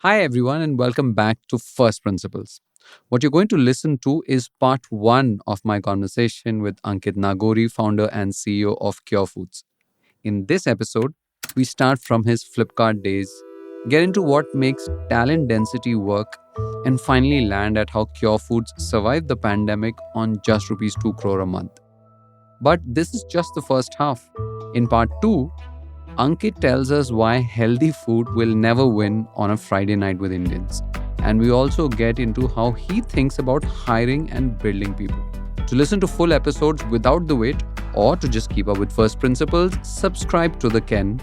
Hi, everyone, and welcome back to First Principles. What you're going to listen to is part one of my conversation with Ankit Nagori, founder and CEO of Curefoods. In this episode, we start from his Flipkart days, get into what makes talent density work, and finally land at how Curefoods survived the pandemic on just rupees 2 crore a month. But this is just the first half. In part two, Ankit tells us why healthy food will never win on a Friday night with Indians. And we also get into how he thinks about hiring and building people. To listen to full episodes without the wait or to just keep up with First Principles, subscribe to The Ken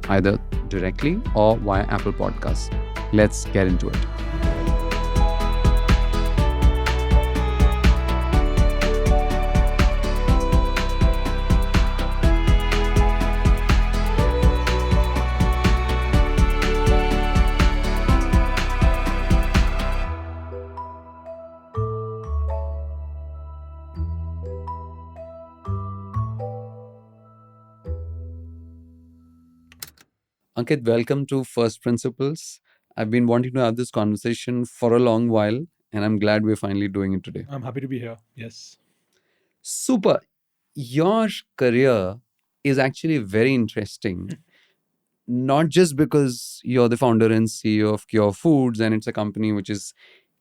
either directly or via Apple Podcasts. Let's get into it. Ankit, welcome to First Principles. I've been wanting to have this conversation for a long while, and I'm glad we're finally doing it today. I'm happy to be here. Yes. Super. Your career is actually very interesting, not just because you're the founder and CEO of Cure Foods, and it's a company which is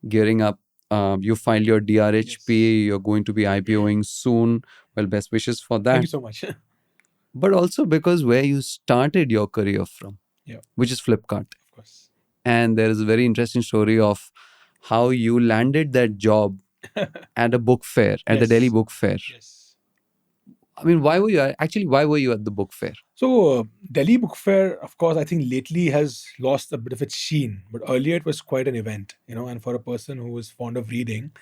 gearing up. You filed your DRHP, you're going to be IPOing soon. Well, best wishes for Thank that. you so much. But also because where you started your career from, Yeah. which is Flipkart. Of course. And there is a very interesting story of how you landed that job at a book fair, at the Yes. Delhi book fair. Yes. I mean, why were you at the book fair? So, Delhi Book Fair, of course, I think lately has lost a bit of its sheen, but earlier it was quite an event, and for a person who was fond of reading,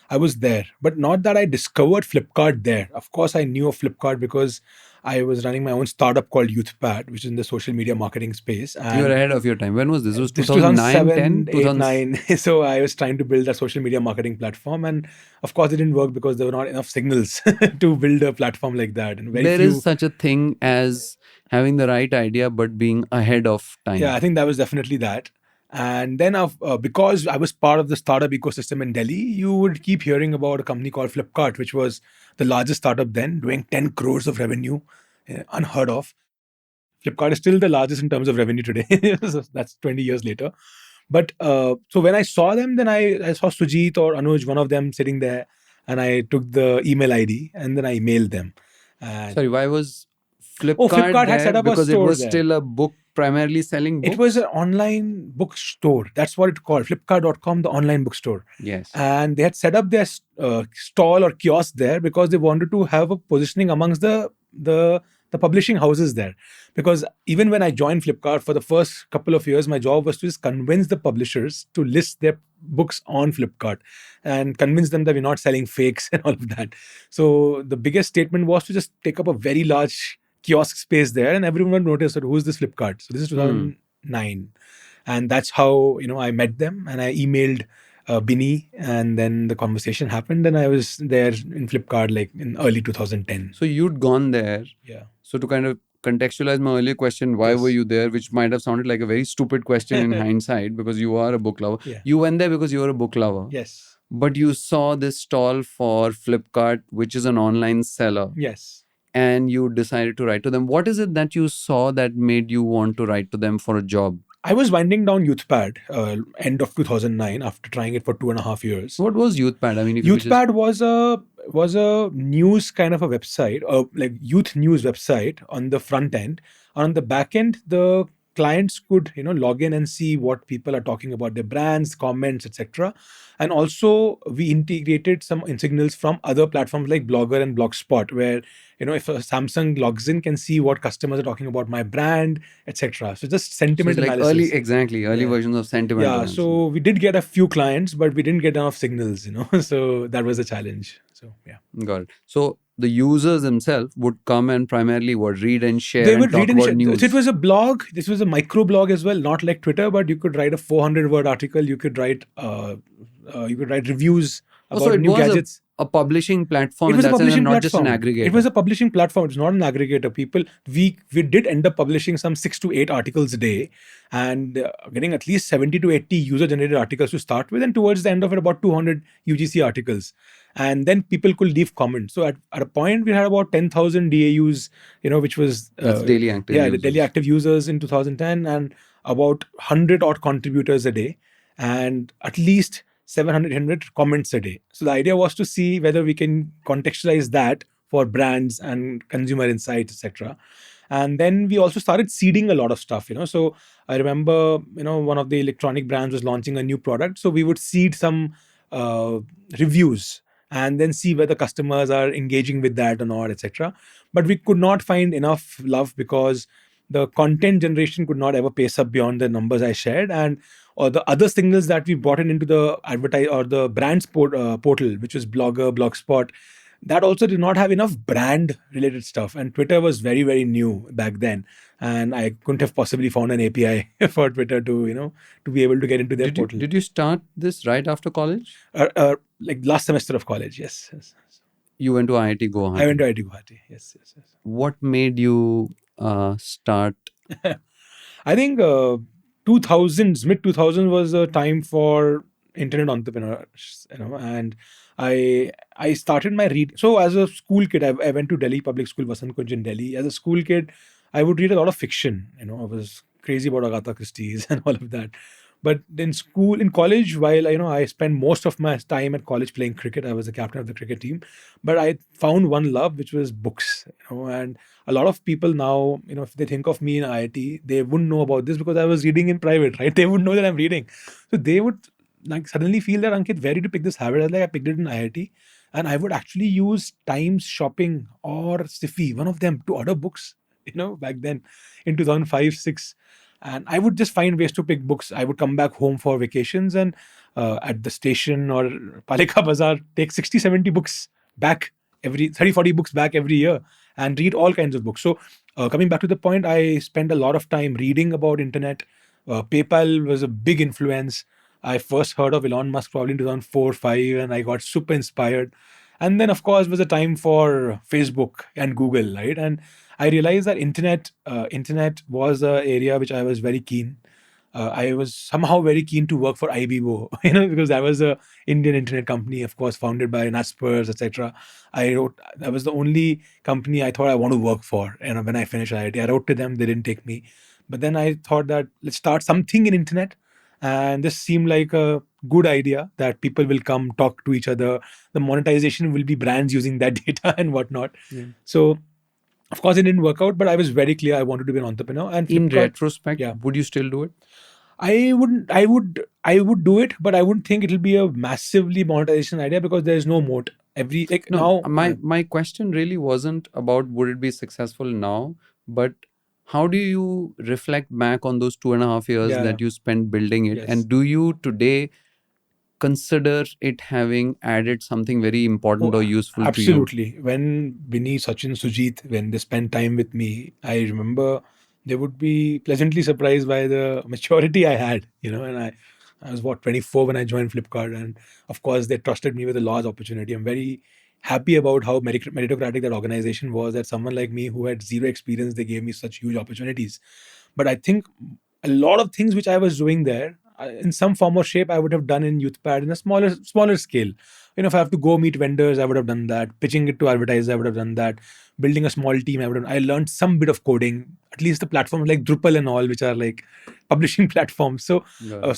I was there. But not that I discovered Flipkart there. Of course, I knew of Flipkart because I was running my own startup called YouthPad, which is in the social media marketing space. You were ahead of your time. When was this? It was This 2009, 10, 2007, 8, 9. So I was trying to build a social media marketing platform. And of course, it didn't work because there were not enough signals to build a platform like that. And very There few. is such a thing as having the right idea but being ahead of time. Yeah, I think that was definitely that. And then, because I was part of the startup ecosystem in Delhi, you would keep hearing about a company called Flipkart, which was the largest startup then, doing 10 crores of revenue, unheard of. Flipkart is still the largest in terms of revenue today. So that's 20 years later. But so when I saw them, then I saw Sujit or Anuj, one of them sitting there, and I took the email ID and then I emailed them. And Sorry, why was Flipkart, Flipkart had there? set up a Because it store was there. still a book primarily selling books. It was an online bookstore. That's what it called. Flipkart.com, the online bookstore. Yes. And they had set up their stall or kiosk there because they wanted to have a positioning amongst the publishing houses there. Because even when I joined Flipkart for the first couple of years, my job was to just convince the publishers to list their books on Flipkart and convince them that we're not selling fakes and all of that. So the biggest statement was to just take up a very large kiosk space there, and everyone would notice that who's this Flipkart. So this is 2009, and that's how I met them, and I emailed Bini, and then the conversation happened, and I was there in Flipkart like in early 2010. So you'd gone there. Yeah. So to kind of contextualize my earlier question, why Yes. were you there? Which might have sounded like a very stupid question in hindsight because you are a book lover. Yeah. You went there because you were a book lover. Yes. But you saw this stall for Flipkart, which is an online seller. Yes. And you decided to write to them. What is it that you saw that made you want to write to them for a job? I was winding down YouthPad end of 2009 after trying it for 2.5 years. What was YouthPad? I mean, if you could YouthPad was a news kind of a website, like youth news website on the front end. On the back end, the clients could log in and see what people are talking about, their brands, comments, etc. And also we integrated some signals from other platforms like Blogger and Blogspot, where if a Samsung logs in, can see what customers are talking about my brand, etc. So just so sentiment it's like analysis. early Yeah. versions of sentiment. Yeah, analysis. so we did get a few clients, but we didn't get enough signals, so that was a challenge. So yeah. Got it. So the users themselves would come and primarily read and share They and would talk read and about share. news. So it was a blog. This was a micro blog as well, not like Twitter, but you could write a 400-word article. You could write reviews So about it new was gadgets. a publishing platform It in was a that sense, and publishing not just an platform. aggregator. It was a publishing platform. It's not an aggregator. People, we did end up publishing some 6 to 8 articles a day, and getting at least 70 to 80 user-generated articles to start with, and towards the end of it, about 200 UGC articles. And then people could leave comments. So at a point, we had about 10,000 DAUs, which was That's daily active the users. daily active users in 2010, and about 100 odd contributors a day, and at least 700 comments a day. So the idea was to see whether we can contextualize that for brands and consumer insights, etc. And then we also started seeding a lot of stuff. So I remember, one of the electronic brands was launching a new product, so we would seed some uh, reviews and then see whether customers are engaging with that or not, etc. But we could not find enough love because the content generation could not ever pace up beyond the numbers I shared, and or the other signals that we brought into the advertise or the brands portal, which was Blogger, Blogspot, that also did not have enough brand related stuff. And Twitter was very, very new back then, and I couldn't have possibly found an API for Twitter to to be able to get into their portal. Did you start this right after college? Like last semester of college, yes. You went to IIT Guwahati. I went to IIT Guwahati, yes. What made you start? I think 2000s, mid 2000s was a time for internet entrepreneurs, and I started my read. So as a school kid, I went to Delhi Public School, Vasant Kunj in Delhi. As a school kid, I would read a lot of fiction. I was crazy about Agatha Christie's and all of that. But in college, while I spent most of my time at college playing cricket, I was the captain of the cricket team. But I found one love, which was books. And a lot of people now, if they think of me in IIT, they wouldn't know about this because I was reading in private, right? They wouldn't know that I'm reading. So they would like suddenly feel that, Ankit, where did you pick this habit? I was like, I picked it in IIT. And I would actually use Times Shopping or Siffy, one of them, to order books, back then in 2005, 6. And I would just find ways to pick books. I would come back home for vacations and at the station or Palika Bazaar, take 60, 70 books back every 30, 40 books back every year and read all kinds of books. So coming back to the point, I spent a lot of time reading about internet. PayPal was a big influence. I first heard of Elon Musk probably in 2004, 5, and I got super inspired. And then, of course, was a time for Facebook and Google, right? And I realized that internet was an area which I was very keen. I was somehow very keen to work for IBO, because that was a Indian internet company, of course, founded by Naspers, etc. That was the only company I thought I want to work for. And when I finished IIT, I wrote to them, they didn't take me. But then I thought that let's start something in internet. And this seemed like a good idea that people will come talk to each other. The monetization will be brands using that data and whatnot. Yeah. So, of course, it didn't work out, but I was very clear I wanted to be an entrepreneur. And in retrospect, would you still do it? I would do it, but I wouldn't think it'll be a massively monetization idea because there's no moat. My question really wasn't about would it be successful now, but how do you reflect back on those 2.5 years that you spent building it? Yes. And do you today consider it having added something very important or useful to you? Absolutely. When Vinny, Sachin, Sujit, when they spent time with me, I remember they would be pleasantly surprised by the maturity I had, and I was 24 when I joined Flipkart. And of course, they trusted me with a large opportunity. I'm very happy about how meritocratic that organization was, that someone like me who had zero experience, they gave me such huge opportunities. But I think a lot of things which I was doing there, in some form or shape, I would have done in YouthPad in a smaller scale. If I have to go meet vendors, I would have done that. Pitching it to advertisers, I would have done that. Building a small team, I learned some bit of coding, at least the platforms like Drupal and all, which are like publishing platforms. So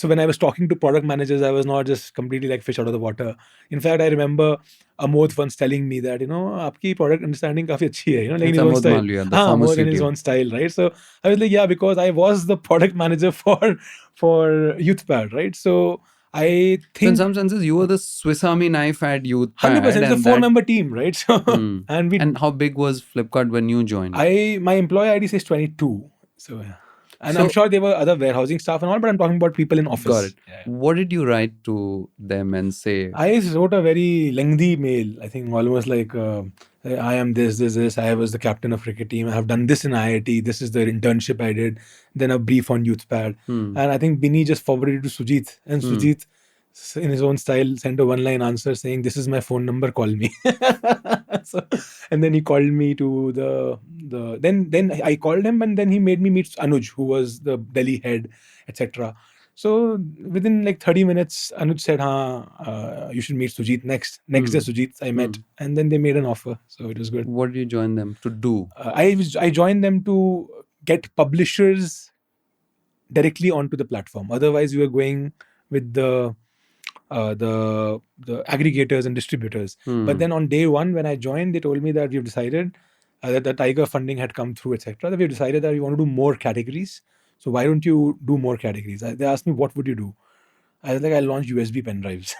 when I was talking to product managers, I was not just completely like fish out of the water. In fact, I remember Amod once telling me that, आपकी product understanding काफी अच्छी है, like in his own style. Amod in his own style, right? So I was like, yeah, because I was the product manager for YouthPad, right? So I think in some senses you were the Swiss Army knife at YouthPad. 100%. It's a 4-member team, right? So and how big was Flipkart when you joined? My employee ID says 22. So yeah. And I'm sure there were other warehousing staff and all, but I'm talking about people in office. Got it. Yeah. What did you write to them and say? I wrote a very lengthy mail. I think almost like, I am this. I was the captain of cricket team. I have done this in IIT. This is the internship I did. Then a brief on YouthPad. And I think Binny just forwarded it to Sujit. And Sujit in his own style, sent a one-line answer saying, "This is my phone number. Call me." So, and then he called me to the. Then I called him, and then he made me meet Anuj, who was the Delhi head, etc. So within like 30 minutes, Anuj said, you should meet Sujit next." Next day, Sujit I met, and then they made an offer. So it was good. What did you join them to do? I joined them to get publishers directly onto the platform. Otherwise, we were going with the aggregators and distributors. But then on day one, when I joined, they told me that we've decided that the Tiger funding had come through, etc. That we've decided that we want to do more categories. So why don't you do more categories? They asked me, what would you do? I was like, I launched USB pen drives.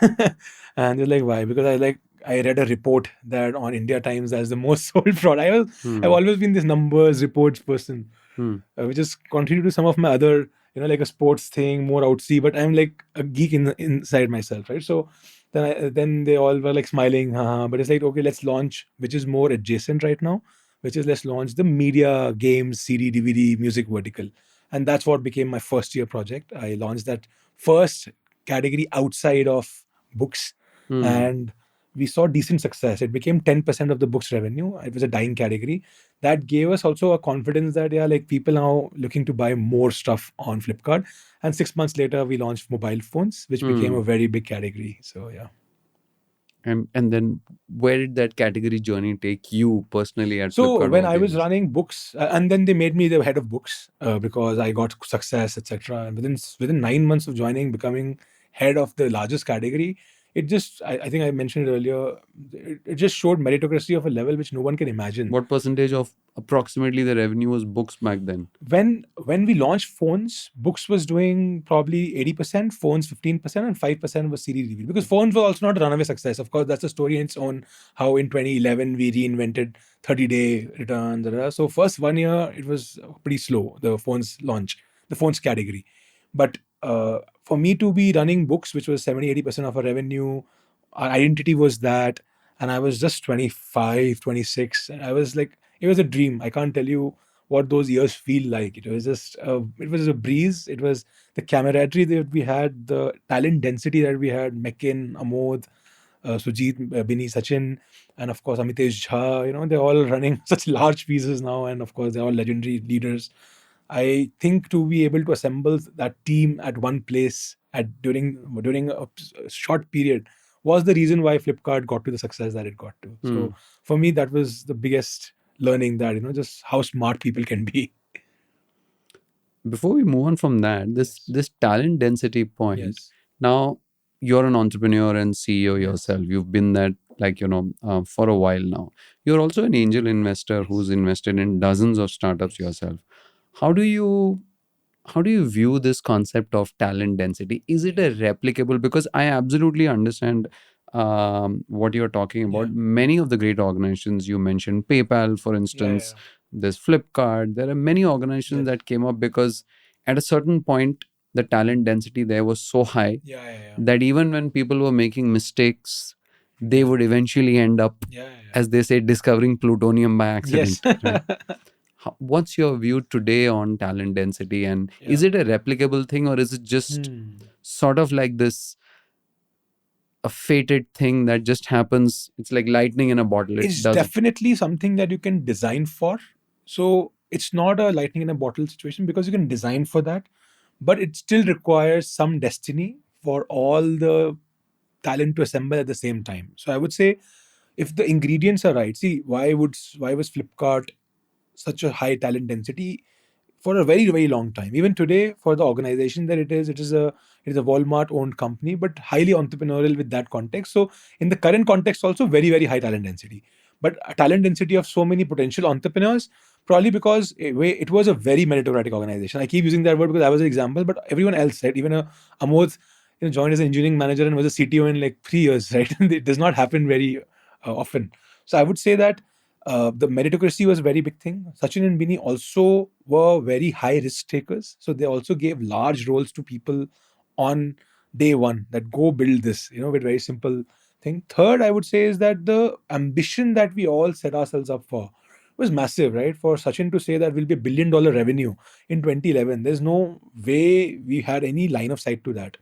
And they're like, why? Because I read a report that on India Times as the most sold product. I've always been this numbers reports person, which is contrary to some of my other, like a sports thing, more outsy. But I'm like a geek inside myself, right? So then they all were like smiling, haha. But it's like, okay, let's launch, which is more adjacent right now, which is let's launch the media, games, CD, DVD, music vertical. And that's what became my first year project. I launched that first category outside of books, and we saw decent success. It became 10% of the books revenue. It was a dying category. That gave us also a confidence that, yeah, like people now looking to buy more stuff on Flipkart. And 6 months later, we launched mobile phones, which became a very big category. So, yeah. And then where did that category journey take you personally at So Flipkart when over I the was years? running books, and then they made me the head of books because I got success, etc. And within 9 months of joining, becoming head of the largest category, it just I think I mentioned it earlier. It just showed meritocracy of a level which no one can imagine. What percentage of approximately the revenue was books back then? When we launched phones, books was doing probably 80%, phones 15%, and 5% was CD DVD. Because phones were also not a runaway success. Of course, that's a story in its own. How in 2011 we reinvented 30-day returns. So first 1 year it was pretty slow. The phones launch, the phones category, but for me to be running books, which was 70-80% of our revenue, our identity was that, and I was just 25, 26, and I was like, it was a dream. I can't tell you what those years feel like. It was just it was a breeze. It was the camaraderie that we had, the talent density that we had. Mekin, Amod, Sujit, Bini, Sachin, and of course Amitesh Jha. They're all running such large pieces now, and of course they're all legendary leaders. I think to be able to assemble that team at one place during a short period was the reason why Flipkart got to the success that it got to. So for me, that was the biggest learning, that just how smart people can be. Before we move on from that, this talent density point. Yes. Now you're an entrepreneur and CEO yourself. You've been that for a while now. You're also an angel investor who's invested in dozens of startups yourself. How do you view this concept of talent density? Is it a replicable? Because I absolutely understand what you're talking about. Many of the great organizations you mentioned, PayPal, for instance, there's Flipkart. There are many organizations that came up because at a certain point, the talent density there was so high that even when people were making mistakes, they would eventually end up, as they say, discovering plutonium by accident. Yes. Right? What's your view today on talent density, and is it a replicable thing, or is it just sort of like this a fated thing that just happens? It's like lightning in a bottle. It's definitely something that you can design for. So it's not a lightning in a bottle situation because you can design for that, but it still requires some destiny for all the talent to assemble at the same time. So I would say, if the ingredients are right, see, why was Flipkart such a high talent density for a very, very long time? Even today, for the organization that it is a Walmart owned company, but highly entrepreneurial with that context. So in the current context, also very, very high talent density, but a talent density of so many potential entrepreneurs, probably because it was a very meritocratic organization. I keep using that word because I was an example, but everyone else said, even Amod joined as an engineering manager and was a CTO in like 3 years, right? It does not happen very often. So I would say that the meritocracy was a very big thing. Sachin and Bini also were very high risk takers. So they also gave large roles to people on day one that go build this, with very simple thing. Third, I would say, is that the ambition that we all set ourselves up for was massive, right? For Sachin to say that we'll be $1 billion revenue in 2011, there's no way we had any line of sight to that.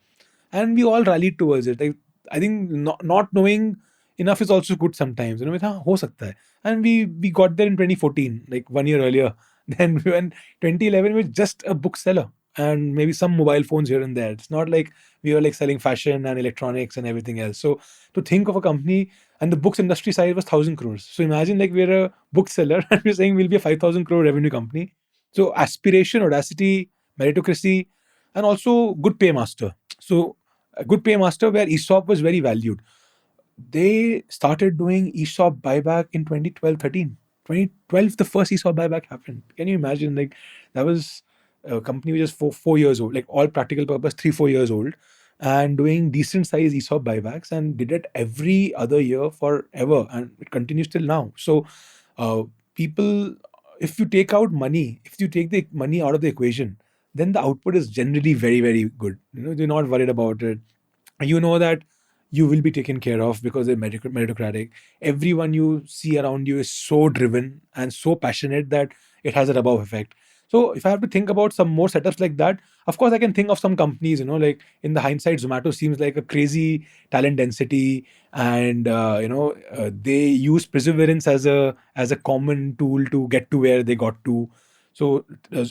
and we all rallied towards it. Like, I think not knowing enough is also good sometimes. You know, with ho sakta hai. And we got there in 2014, like 1 year earlier. Then when 2011 we were just a bookseller and maybe some mobile phones here and there. It's not like we were like selling fashion and electronics and everything else. So to think of a company, and the books industry size was 1,000 crores. So imagine like we're a bookseller and we're saying we'll be a 5,000 crore revenue company. So aspiration, audacity, meritocracy, and also good paymaster. So a good paymaster where ESOP was very valued. They started doing ESOP buyback in 2012, 13. 2012, the first ESOP buyback happened. Can you imagine? Like, that was a company which is 4 years old, like all practical purpose, 3, 4 years old, and doing decent size ESOP buybacks, and did it every other year forever. And it continues till now. So, uh, people, if you take out money, if you take the money out of the equation, then the output is generally very, very good. You know, you're not worried about it. You know that you will be taken care of because they're meritocratic. Everyone you see around you is so driven and so passionate that it has a rub-off effect. So if I have to think about some more setups like that, of course I can think of some companies. You know, like in the hindsight, Zomato seems like a crazy talent density, and they use perseverance as a common tool to get to where they got to. So,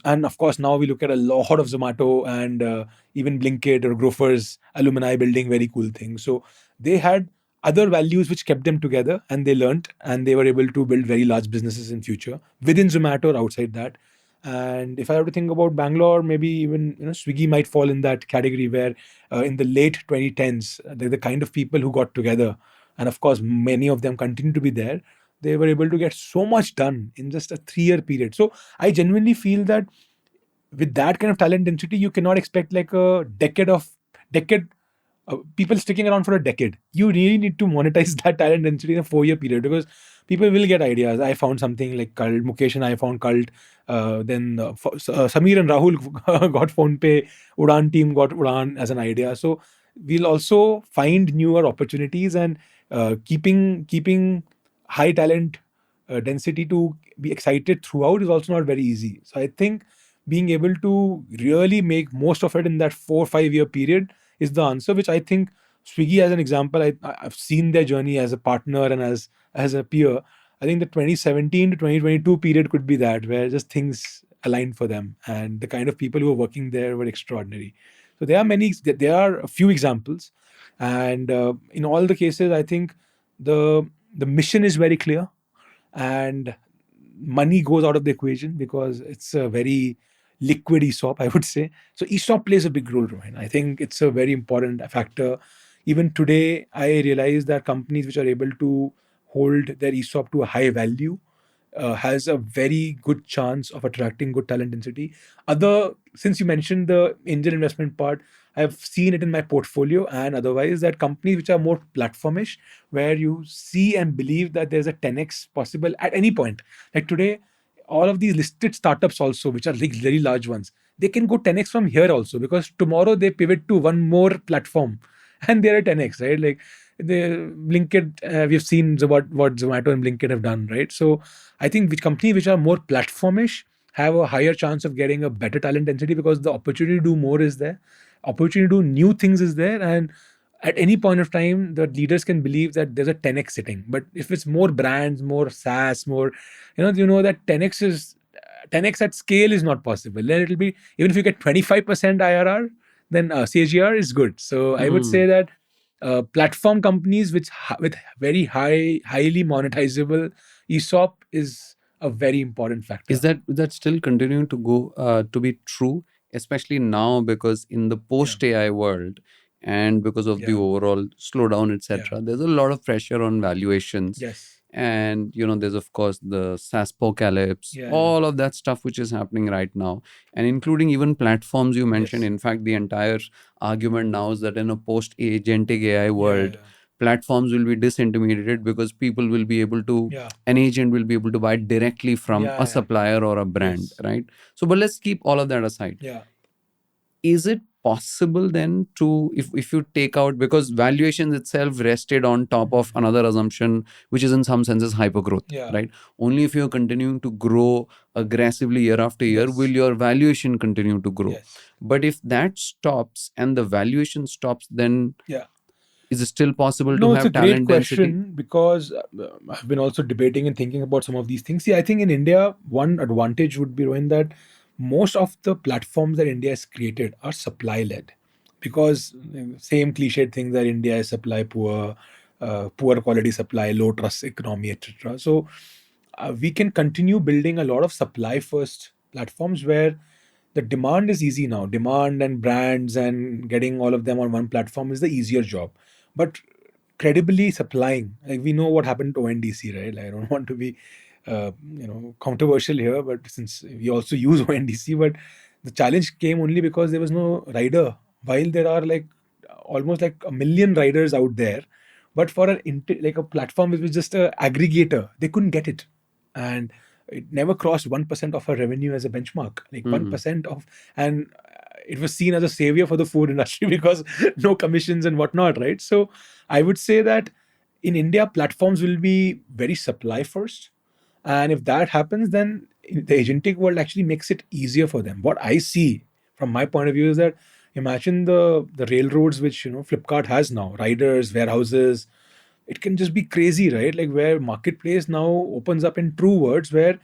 and of course, now we look at a lot of Zomato and even Blinkit or Grofers alumni building very cool things. So they had other values which kept them together, and they learnt, and they were able to build very large businesses in future within Zomato or outside that. And if I have to think about Bangalore, maybe even Swiggy might fall in that category where in the late 2010s, the kind of people who got together, and of course many of them continue to be there. They were able to get so much done in just a 3 year period. So I genuinely feel that with that kind of talent density, you cannot expect like a decade people sticking around for a decade. You really need to monetize that talent density in a 4 year period, because people will get ideas. I found something like cult. Mukesh and I found cult. Then Samir and Rahul got phone pay. Udan team got Udan as an idea. So we'll also find newer opportunities, and keeping high talent density to be excited throughout is also not very easy. So I think being able to really make most of it in that 4 or 5 year period is the answer, which I think Swiggy, as an example, I've seen their journey as a partner and as a peer. I think the 2017 to 2022 period could be that, where just things aligned for them, and the kind of people who were working there were extraordinary. So there are a few examples, and in all the cases, I think the mission is very clear, and money goes out of the equation because it's a very liquid ESOP, I would say. So ESOP plays a big role, Rohin. I think it's a very important factor. Even today, I realize that companies which are able to hold their ESOP to a high value has a very good chance of attracting good talent density. Since you mentioned the angel investment part, I've seen it in my portfolio and otherwise that companies which are more platformish, where you see and believe that there's a 10x possible at any point. Like today, all of these listed startups also, which are like very large ones, they can go 10x from here also, because tomorrow they pivot to one more platform and they're at 10x, right? Like the Blinkit, we've seen what Zomato and Blinkit have done, right? So I think which companies which are more platformish have a higher chance of getting a better talent density, because the opportunity to do more is there, opportunity to do new things is there, and at any point of time, the leaders can believe that there's a 10x sitting. But if it's more brands, more SaaS, more, that 10x at scale is not possible. Then it'll be, even if you get 25% IRR, then CAGR is good. So I would say that platform companies with very highly monetizable ESOP is a very important factor. Is that still continuing to go to be true, especially now, because in the post AI world and because of the Yeah. overall slowdown, etc., there's a lot of pressure on valuations. Yes. And there's of course the SaaSpocalypse, Yeah. all of that stuff which is happening right now, and including even platforms you mentioned. Yes. In fact, the entire argument now is that in a post agentic AI world, Yeah. platforms will be disintermediated because people will be able to, Yeah. an agent will be able to buy directly from Yeah. a supplier or a brand, Yes. right? So, but let's keep all of that aside. Yeah. Is it possible then to, if you take out, because valuations itself rested on top of another assumption which is in some senses hypergrowth, Yeah. right? Only if you're continuing to grow aggressively year after year, Yes. will your valuation continue to grow? Yes. But if that stops and the valuation stops, then Yeah. is it still possible to No, it's a have great talent density? question because I've been also debating and thinking about some of these things. See, I think in India, one advantage would be, Rohin, that most of the platforms that India has created are supply led. Because same cliched thing that India is supply poor, poor quality supply, low trust economy, etc. So we can continue building a lot of supply first platforms where the demand is easy now. Demand and brands and getting all of them on one platform is the easier job. But credibly supplying, like we know what happened to ONDC, right? Like, I don't want to be controversial here, but since we also use ONDC, but the challenge came only because there was no rider, while there are like almost like a million riders out there. But for like a platform which was just a aggregator, they couldn't get it. And it never crossed 1% of our revenue as a benchmark, like 1% of. And it was seen as a savior for the food industry because no commissions and whatnot, right? So I would say that in India, platforms will be very supply first. And if that happens, then the agentic world actually makes it easier for them. What I see from my point of view is that imagine the railroads which Flipkart has now, riders, warehouses. It can just be crazy, right? Like where marketplace now opens up in true words where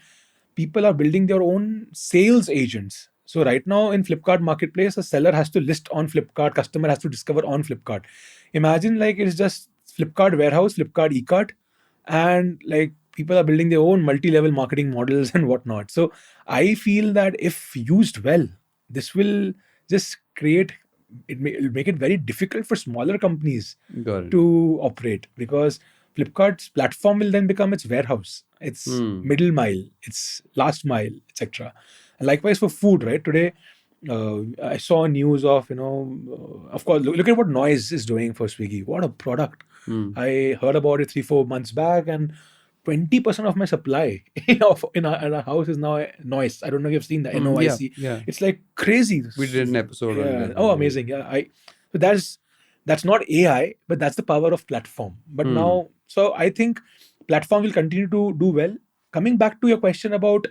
people are building their own sales agents. So right now in Flipkart marketplace, a seller has to list on Flipkart, customer has to discover on Flipkart. Imagine like it's just Flipkart warehouse, Flipkart e-cart, and like people are building their own multi-level marketing models and whatnot. So I feel that if used well, this will just create it'll make it very difficult for smaller companies Got it. to operate because Flipkart's platform will then become its warehouse, its middle mile, its last mile, etc. And likewise for food, right? Today, I saw news of, of course, look at what Noise is doing for Swiggy. What a product. I heard about it 3, 4 months back, and 20% of my supply in our house is now Noise. I don't know if you've seen the Yeah, NOIC. yeah. It's like crazy. We did an episode on Yeah. that. Oh, amazing. Yeah. So that's not AI, but that's the power of platform. But now, so I think platform will continue to do well. Coming back to your question about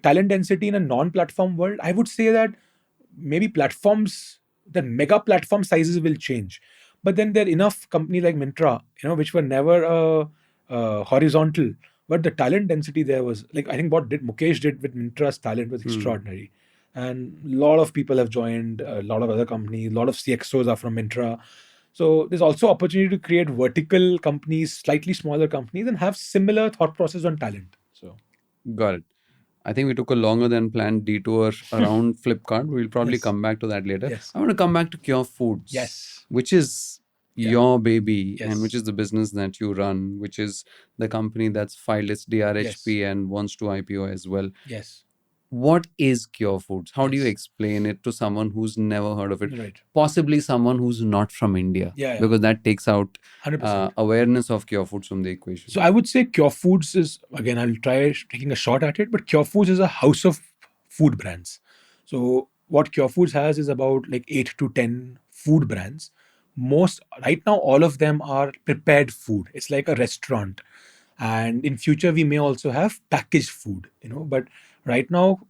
talent density in a non-platform world, I would say that maybe platforms, the mega platform sizes will change. But then there are enough companies like Mintra, which were never horizontal. But the talent density there was like, I think what did Mukesh did with Mintra's talent was extraordinary. And a lot of people have joined, a lot of other companies, a lot of CXOs are from Mintra. So there's also opportunity to create vertical companies, slightly smaller companies, and have similar thought process on talent. So Got it. I think we took a longer than planned detour around Flipkart. We'll probably yes, come back to that later. yes, I want to come back to Curefoods, yes, which is yeah, your baby and which yes, is the business that you run, which is the company that's filed its yes, DRHP and wants to IPO as well. yes, What is Curefoods? How do you yes. explain it to someone who's never heard of it? Right. Possibly someone who's not from India, Yeah, yeah. because that takes out 100%. awareness of Curefoods from the equation. So I would say Curefoods is, again, I'll try taking a shot at it, but Curefoods is a house of food brands. So what Curefoods has is about like 8 to 10 food brands. Most right now, all of them are prepared food. It's like a restaurant. And in future, we may also have packaged food, but right now,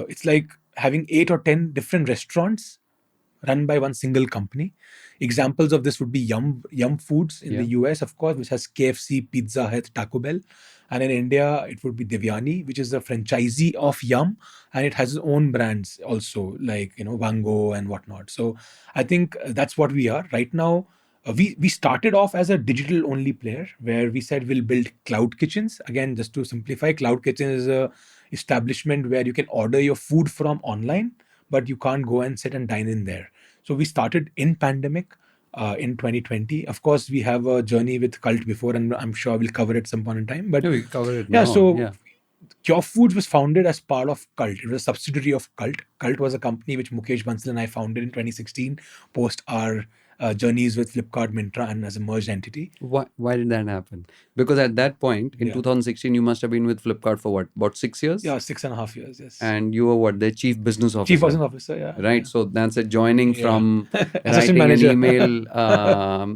it's like having 8 or 10 different restaurants run by one single company. Examples of this would be Yum Foods in the US, of course, which has KFC, Pizza Hut, Taco Bell. And in India, it would be Devyani, which is a franchisee of Yum, and it has its own brands also, like Wango and whatnot. So I think that's what we are right now. We started off as a digital only player where we said we'll build cloud kitchens. Again, just to simplify, cloud kitchen is a establishment where you can order your food from online, but you can't go and sit and dine in there. So we started in pandemic in 2020. Of course, we have a journey with Cult before, and I'm sure we'll cover it some point in time. But Yeah, we cover it yeah, now. so Yeah. Cure Foods was founded as part of Cult. It was a subsidiary of Cult. Cult was a company which Mukesh Bansal and I founded in 2016, post our journeys with Flipkart, Mintra, and as a merged entity. Why did that happen? Because at that point in Yeah. 2016, you must have been with Flipkart for what, about 6 years? Yeah, 6.5 years, yes. And you were what, their chief business officer? Chief business officer, yeah. Right. So that's a joining Yeah. from Assistant writing manager. an email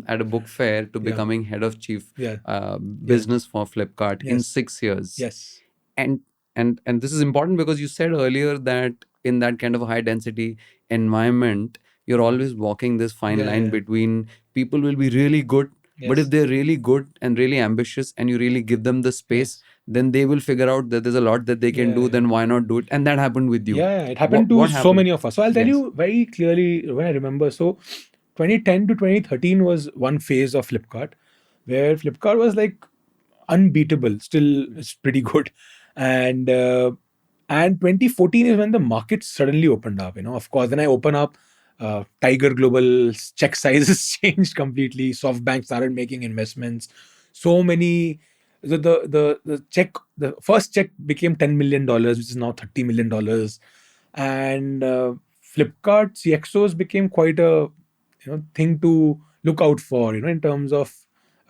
at a book fair to becoming head of chief Yeah. business for Flipkart in Yes. 6 years. Yes. And And this is important because you said earlier that in that kind of a high density environment, you're always walking this fine Yeah, line yeah. between people will be really good, but if Yes. they're really good and really ambitious and you really give them the space, Yes. then they will figure out that there's a lot that they can Yeah, do, yeah. then why not do it? And that happened with you. Yeah, it happened what to what so happened? many of us. So I'll tell Yes. you very clearly when I remember. So 2010 to 2013 was one phase of Flipkart where Flipkart was like unbeatable. Still, it's pretty good. And and 2014 is when the market suddenly opened up. Of course, then I open up. Tiger Global's check sizes changed completely. SoftBank started making investments. So many. The first check became $10 million, which is now $30 million, and Flipkart CXOs became quite a thing to look out for, in terms of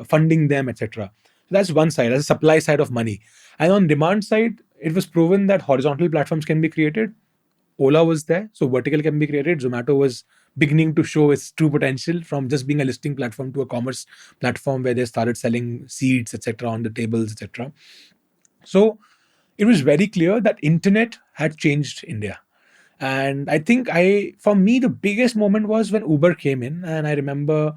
funding them, etc. So that's one side, that's a supply side of money. And on demand side, it was proven that horizontal platforms can be created. Ola was there, so vertical can be created. Zomato was beginning to show its true potential from just being a listing platform to a commerce platform where they started selling seats, etc., on the tables, etc. So it was very clear that internet had changed India. And I think for me, the biggest moment was when Uber came in, and I remember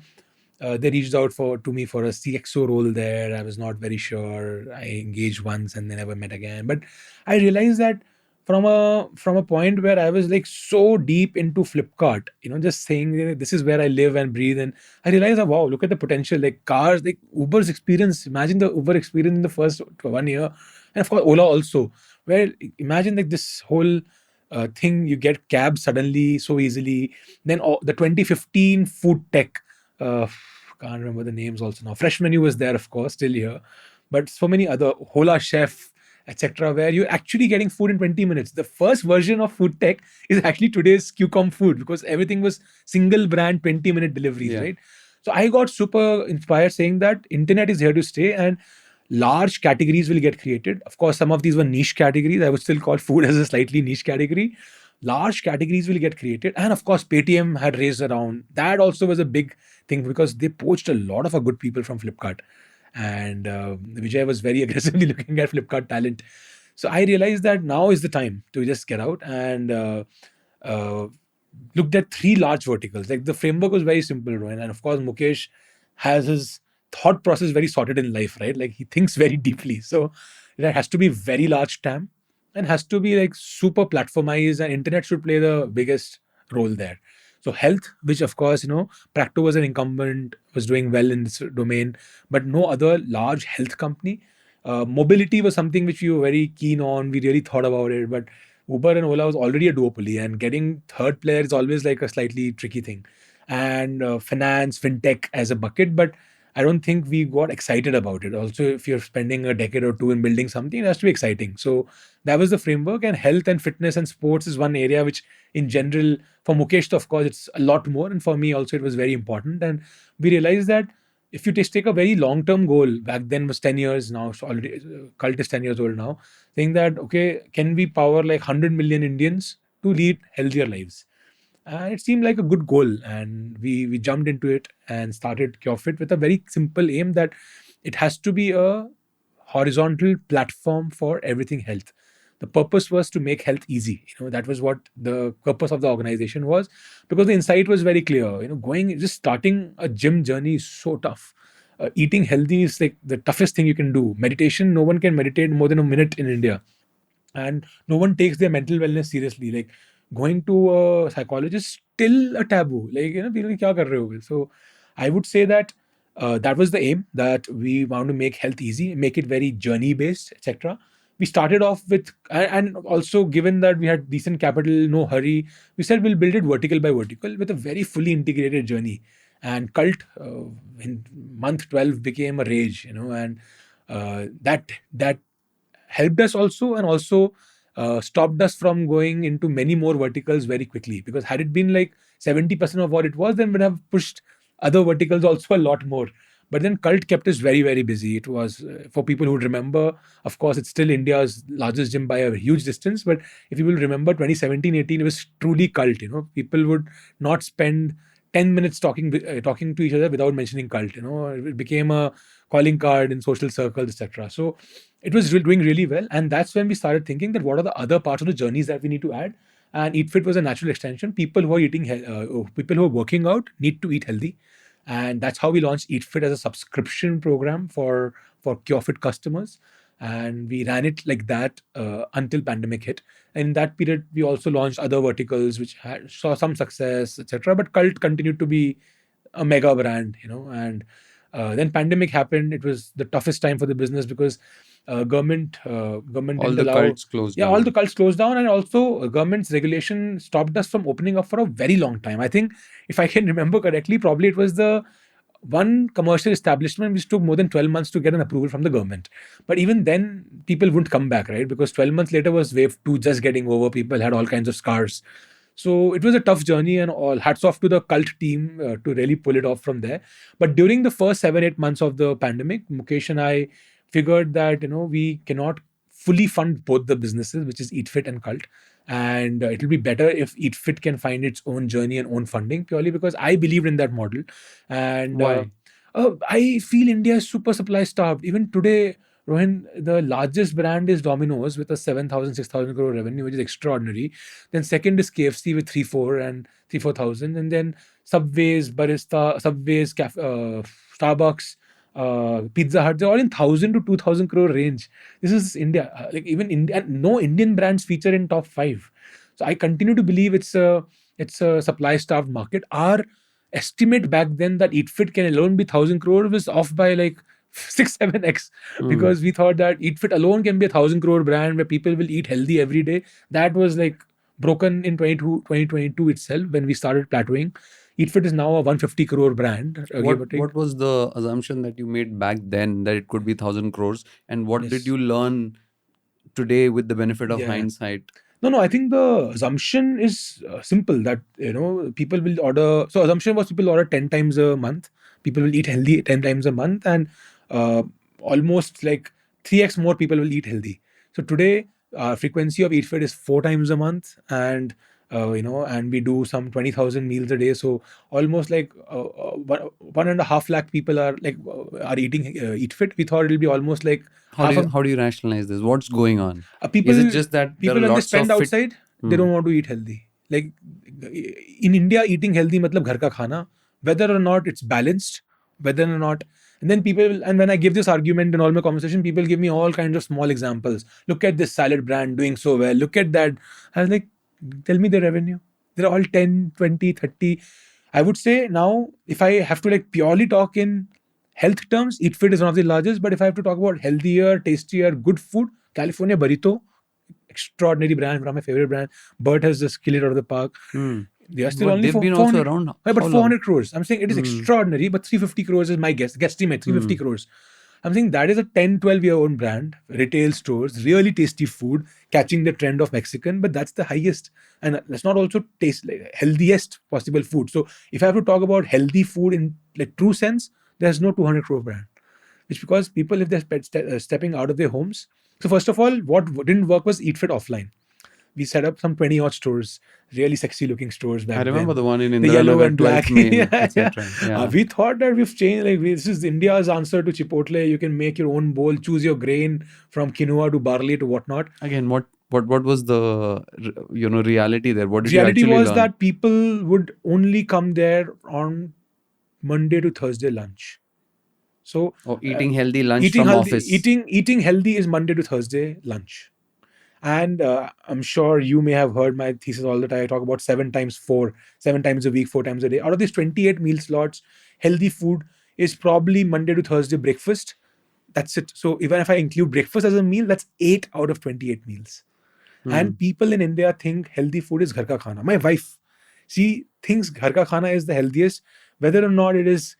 they reached out to me for a CXO role there. I was not very sure. I engaged once and they never met again. But I realized that from a point where I was like so deep into Flipkart, just saying, this is where I live and breathe, and I realized that wow, look at the potential. Like cars, like Uber's experience. Imagine the Uber experience in the first 1 year, and of course Ola also. Where imagine like this whole thing, you get cabs suddenly so easily. Then the 2015 food tech, uh, can't remember the names also now. Fresh Menu was there, of course, still here, but so many other, Hola Chef, etc., where you're actually getting food in 20 minutes. The first version of food tech is actually today's QCOM food, because everything was single brand 20-minute deliveries, Yeah. right? So I got super inspired, saying that internet is here to stay and large categories will get created. Of course, some of these were niche categories. I would still call food as a slightly niche category. Large categories will get created. And of course, Paytm had raised around. That also was a big thing because they poached a lot of our good people from Flipkart. And Vijay was very aggressively looking at Flipkart talent. So I realized that now is the time to just get out and uh, looked at three large verticals. Like the framework was very simple, Rohan. And of course, Mukesh has his thought process very sorted in life, right? Like he thinks very deeply. So it has to be very large TAM and has to be like super platformized, and internet should play the biggest role there. So health, which of course, Practo was an incumbent, was doing well in this domain, but no other large health company. Mobility was something which we were very keen on. We really thought about it, but Uber and Ola was already a duopoly, and getting third player is always like a slightly tricky thing. And finance, fintech as a bucket, but I don't think we got excited about it. Also, if you're spending a decade or two in building something, it has to be exciting. So that was the framework. And health and fitness and sports is one area which, in general, for Mukesh, of course, it's a lot more, and for me also, it was very important. And we realized that if you just take a very long-term goal, back then was 10 years, now it's already cult is 10 years old now, saying that okay, can we power like 100 million Indians to lead healthier lives? And it seemed like a good goal, and we jumped into it and started CureFit with a very simple aim that it has to be a horizontal platform for everything health. The purpose was to make health easy. That was what the purpose of the organization was, because the insight was very clear. Going just starting a gym journey is so tough. Eating healthy is like the toughest thing you can do. Meditation, no one can meditate more than a minute in India, and no one takes their mental wellness seriously. Like going to a psychologist still a taboo. Like people kya kar rahe ho? So I would say that that was the aim, that we want to make health easy, make it very journey based, etc. We started off with, and also given that we had decent capital, no hurry, we said we'll build it vertical by vertical with a very fully integrated journey. And cult in month 12 became a rage, and that helped us also, and also stopped us from going into many more verticals very quickly, because had it been like 70% of what it was, then we'd have pushed other verticals also a lot more. But then cult kept us very, very busy. It was, for people who would remember, of course, it's still India's largest gym by a huge distance, but if you will remember 2017-18, it was truly cult. People would not spend 10 minutes talking to each other without mentioning cult. It became a calling card in social circles, etc. So it was doing really well, and that's when we started thinking that what are the other parts of the journeys that we need to add. And Eat Fit was a natural extension. People who are people who are working out need to eat healthy, and that's how we launched Eat Fit as a subscription program for Curefit customers. And we ran it like that until pandemic hit. And in that period, we also launched other verticals which saw some success, etc. But Cult continued to be a mega brand, and then pandemic happened. It was the toughest time for the business because government All didn't the allow. cults closed Yeah, all the down. cults closed down, and also government's regulation stopped us from opening up for a very long time. I think, if I can remember correctly, probably it was the one commercial establishment which took more than 12 months to get an approval from the government. But even then, people wouldn't come back, right? Because 12 months later was wave two just getting over. People had all kinds of scars. So it was a tough journey, and all hats off to the cult team to really pull it off from there. But during the first 7-8 months of the pandemic, Mukesh and I figured that we cannot fully fund both the businesses, which is Eat Fit and Cult, and it'll be better if Eat Fit can find its own journey and own funding, purely because I believed in that model. And Why? I feel India is super supply starved. Even today, Rohin, the largest brand is Domino's with a 7,000, 6,000 crore revenue, which is extraordinary. Then second is KFC with 3-4 thousand, and then Subways, Starbucks, Pizza Hut. They're all in 1,000 to 2,000 crore range. This is India. Like even India, no Indian brands feature in top five. So I continue to believe it's a supply starved market. Our estimate back then that Eat Fit can alone be 1,000 crore was off by like 6-7x, Hmm. because we thought that Eat Fit alone can be a 1,000 crore brand where people will eat healthy every day. That was like broken in 2022 itself when we started plateauing. Eat Fit is now a 150 crore brand, give What or take. what was the assumption that you made back then that it could be 1,000 crores, and what did Yes. you learn today with the benefit of Yeah. hindsight? No. I think the assumption is simple, that people will order. So assumption was people order 10 times a month. People will eat healthy 10 times a month, and uh, almost like 3x more people will eat healthy. So today, frequency of Eat Fit is 4 times a month, and we do some 20,000 meals a day. So almost like 1.5 lakh people are eating Eat Fit. We thought it'll be almost like How do half you of how do you rationalize this? What's going on? Is it people just that there are people when they lots of spend fit? outside, they Hmm. don't want to eat healthy. Like in India, eating healthy matlab ghar ka khana, whether or not it's balanced, whether or not. And then and when I give this argument in all my conversation, people give me all kinds of small examples. Look at this salad brand doing so well. Look at that. I was like, tell me the revenue. They're all 10, 20, 30. I would say now, if I have to like purely talk in health terms, Eat Fit is one of the largest. But if I have to talk about healthier, tastier, good food, California Burrito, extraordinary brand, one of my favorite brand. Bert has just killed it out of the park. Hmm. They are still But only they've for been also 400. around But how long? 400 crores. I'm saying it is Hmm. extraordinary, but 350 crores is my guesstimate. 350 Hmm. crores. I'm saying that is a 10, 12-year old brand, retail stores, really tasty food, catching the trend of Mexican, but that's the highest. And let's not also taste like healthiest possible food. So if I have to talk about healthy food in like true sense, there's no 200 crore brand. It's because people, if they're stepping out of their homes. So first of all, what didn't work was Eat Fit offline. We set up some 20 odd stores, really sexy looking stores I back remember then. the one in The yellow Indiranagar, and 12th black. Main, Yeah, yeah. etc. Yeah. We thought that we've changed. Like this is India's answer to Chipotle. You can make your own bowl, choose your grain from quinoa to barley to whatnot. Again, what was the reality there? What did you Reality actually was learn? that people would only come there on Monday to Thursday lunch. So Or uh, eating healthy lunch from office. eating healthy is Monday to Thursday lunch. And I'm sure you may have heard my thesis all the time. I talk about 7 times 4, 7 times a week, 4 times a day. Out of these 28 meal slots, healthy food is probably Monday to Thursday breakfast. That's it. So even if I include breakfast as a meal, that's 8 out of 28 meals. Hmm. And people in India think healthy food is ghar ka khana. My wife, she thinks ghar ka khana is the healthiest. Whether or not it is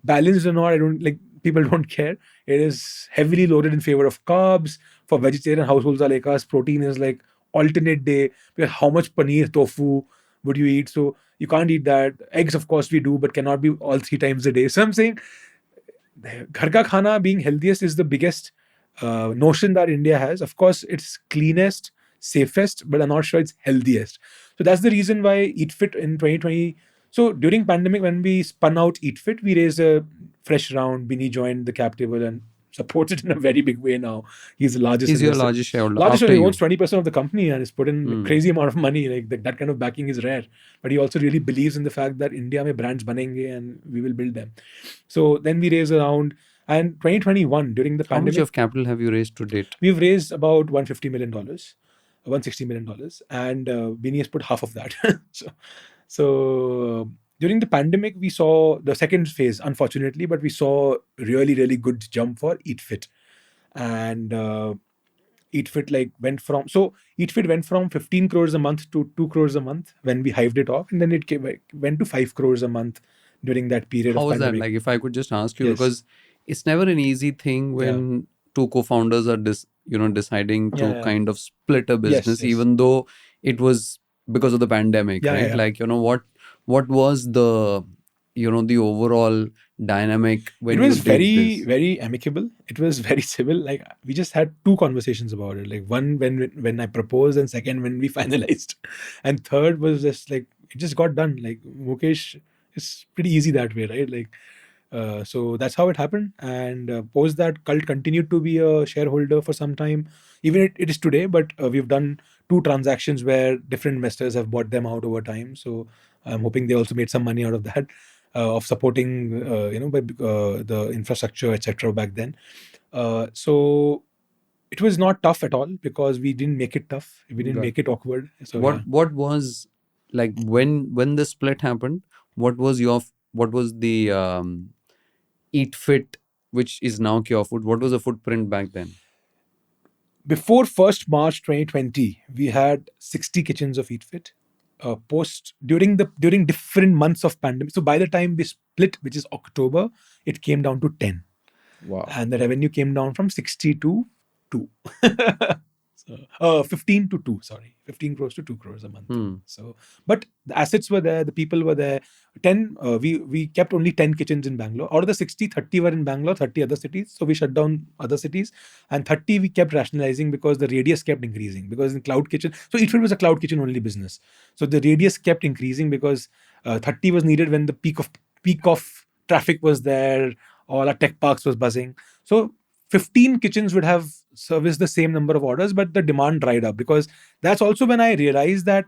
balanced or not, I don't like. People don't care. It is heavily loaded in favor of carbs. For vegetarian households like us, protein is like alternate day. Because how much paneer, tofu would you eat? So you can't eat that. Eggs, of course, we do, but cannot be all 3 times a day. So I'm saying ghar ka khana being healthiest is the biggest notion that India has. Of course, it's cleanest, safest, but I'm not sure it's healthiest. So that's the reason why Eat Fit in 2020. So during pandemic, when we spun out EatFit, we raised a fresh round. Bini joined the cap table and supports it in a very big way now. He's the largest He's your investor. largest shareholder Largest after shareholder, he owns you. 20% of the company and has put in a Hmm. crazy amount of money. Like that kind of backing is rare. But he also really believes in the fact that India mein brands banenge and we will build them. So then we raised around, and 2021 during the How much pandemic, of capital have you raised to date? we've raised about $150 million, $160 million, and Bini has put half of that. So during the pandemic, we saw the second phase, unfortunately, but we saw really good jump for EatFit, and EatFit went from 15 crores a month to 2 crores a month when we hived it off, and then went to 5 crores a month during that period How of was that? pandemic. Like, if I could just ask you, Yes. because it's never an easy thing Yeah. when two co-founders are deciding to Yeah. kind of split a Yes. business, Yes. even though it was because of the pandemic, Yeah. right? Yeah. Like, what was the overall dynamic It when you was did this? very amicable. It was very civil. Like we just had two conversations about it. Like one when I proposed, and second when we finalized, and third was just like it just got done. Like Mukesh is pretty easy that way, right? Like so that's how it happened. And post that, Cult continued to be a shareholder for some time. Even it is today, but we've done two transactions where different investors have bought them out over time. So I'm hoping they also made some money out of that, of supporting, by the infrastructure, etc. Back then. So it was not tough at all because we didn't make it tough. We didn't Got make it awkward. So yeah. what was, like, when the split happened, what was the Eat Fit, which is now Curefood, what was the footprint back then? Before 1st March 2020, we had 60 kitchens of EatFit. Post during different months of pandemic. So by the time we split, which is October, it came down to 10, Wow. and the revenue came down from 60 to 2. So, 15 to 2, sorry, 15 crores to 2 crores a month. Hmm. So, but the assets were there, the people were there. 10, we kept only 10 kitchens in Bangalore. Out of the 60, 30 were in Bangalore, 30 other cities. So we shut down other cities, and 30 we kept rationalizing because the radius kept increasing. Because in cloud kitchen, so EatFit was a cloud kitchen only business. So the radius kept increasing because 30 was needed when the peak of traffic was there, all our tech parks was buzzing. So 15 kitchens would have serviced the same number of orders, but the demand dried up. Because that's also when I realized that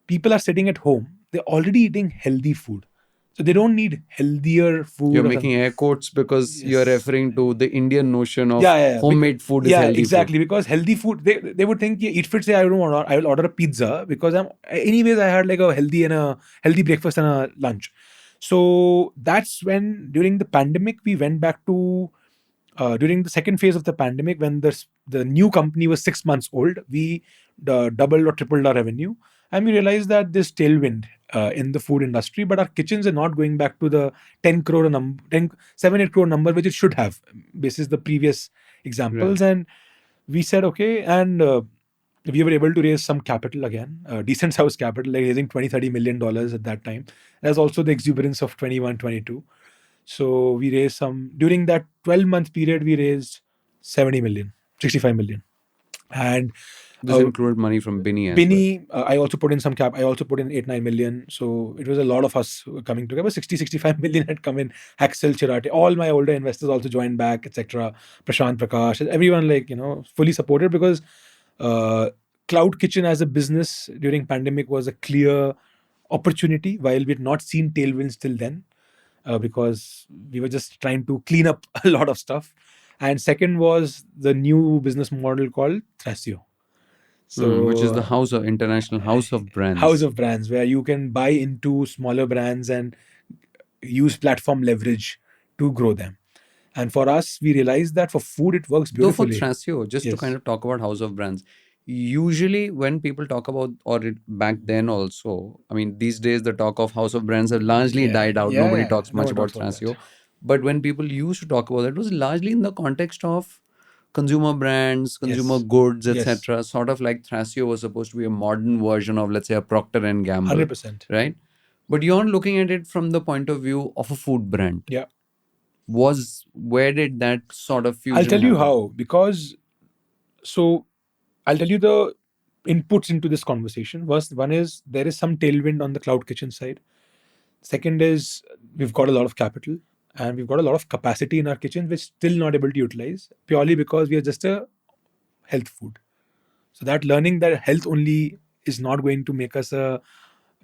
people are sitting at home, they're already eating healthy food. So they don't need healthier food You're or something. making air quotes because you're Yes. referring to the Indian notion of Yeah. homemade food is Yeah, healthy food. exactly. Because healthy food, they would think, yeah, EatFit say I don't want. I will order a pizza because anyways I had like a healthy breakfast and a lunch. So that's when during the pandemic we went back to, during the second phase of the pandemic, when the new company was 6 months old, we doubled or tripled our revenue, and we realized that there's tailwind in the food industry, but our kitchens are not going back to the 10 crore number, 8 crore number, which it should have, basis the previous examples. Right. And we said okay, and we were able to raise some capital again, decent house capital, like raising 20-30 million dollars at that time. There's also the exuberance of 21, 22. So we raised some during that 12-month period. We raised 70 million, 65 million, and This included money from Bini as well. Bini. I also put in some cap. I also put in 8-9 million. So it was a lot of us coming together. 60-65 million had come in. Axel Chirate, all my older investors also joined back, etc. Prashant Prakash, everyone, like, fully supported because uh, cloud kitchen as a business during pandemic was a clear opportunity, while we had not seen tailwinds till then, because we were just trying to clean up a lot of stuff. And second was the new business model called Thrasio. Which is So, the international house of house brands. of brands, where you can buy into smaller brands and use platform leverage to grow them. And for us, we realized that for food, it works Though for beautifully. Thrasio, just to kind Yes. of talk about house of brands, usually when people talk about, back then also, I mean, these days the talk of house of brands have largely died out. Nobody talks No much one about talks about that. Thrasio. But when people used to talk about it, it was largely in the context of consumer brands, consumer Yes. goods, Yes. etc. Sort of like Thrasio was supposed to be a modern version of, let's say, a Procter and Gamble, 100%. right? But you're looking at it from the point of view of a food brand. Yeah. Where did that sort of I'll fusion tell you happen? how. Because, so I'll tell you the inputs into this conversation. One is there is some tailwind on the cloud kitchen side. Second is we've got a lot of capital and we've got a lot of capacity in our kitchen, which still not able to utilize purely because we are just a health food. So that learning that health only is not going to make us a